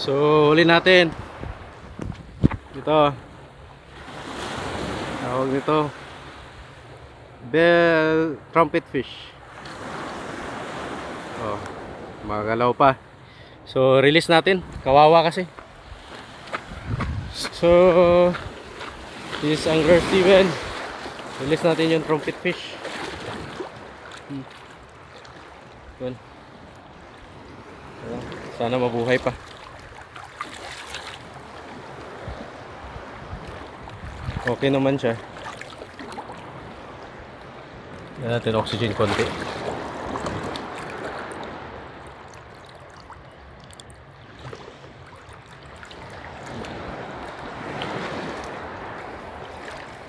So, huli natin. Ito. Tawag nito bell trumpet fish. Oh, magalaw pa. So, release natin. Kawawa kasi. So, this is Angler Steven. Release natin yung trumpet fish. Yun. Sana mabuhay pa. Okay naman siya. Yan natin oxygen konti.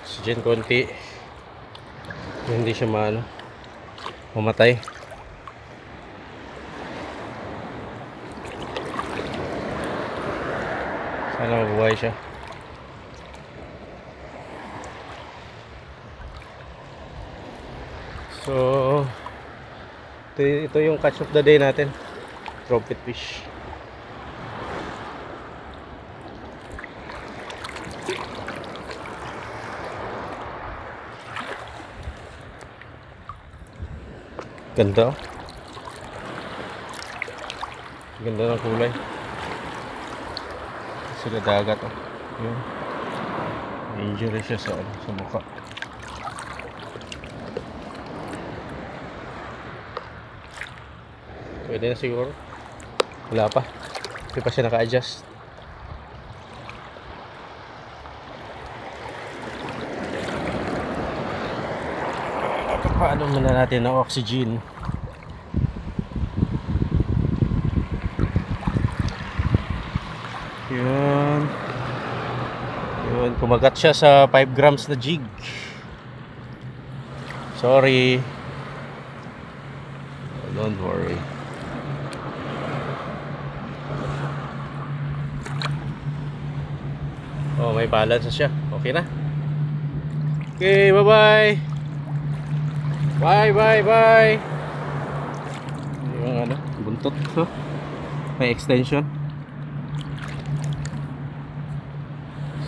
Oxygen konti. Hindi siya mamatay. Sana mabuhay siya. So, ito yung catch of the day natin. Trumpet fish. Ganda. Ganda ng kulay. Sila dagat. Yun. Injury siya sa mukha. Pwede na siguro. Wala pa. Hindi pa siya naka-adjust. Paano muna natin ang oxygen? Yun. Yun. Kumagat siya sa 5 grams na jig. Sorry. Don't worry. Oh, may balance siya. Okay na. Okay, bye-bye. Bye. Yung buntot. So, may extension.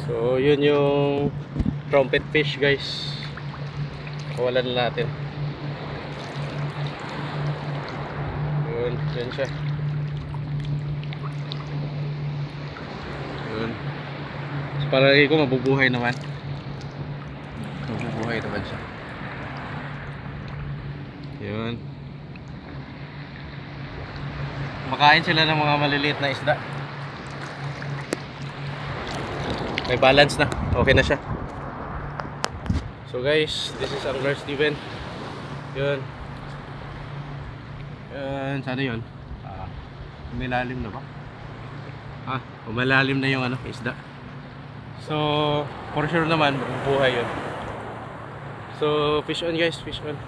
So, yun yung trumpet fish, guys. Kawalan natin. Yun siya. Yun. So, palagi ko mabubuhay naman. Mabubuhay naman siya. Yun. Makain sila ng mga maliliit na isda. May balance na. Okay na siya. So guys, this is Angler Steven. Yun. Yun. Sana yun. Umilalim na ba? Umilalim na yung isda. So, for sure naman, mabubuhay yun. So, fish on guys, fish on.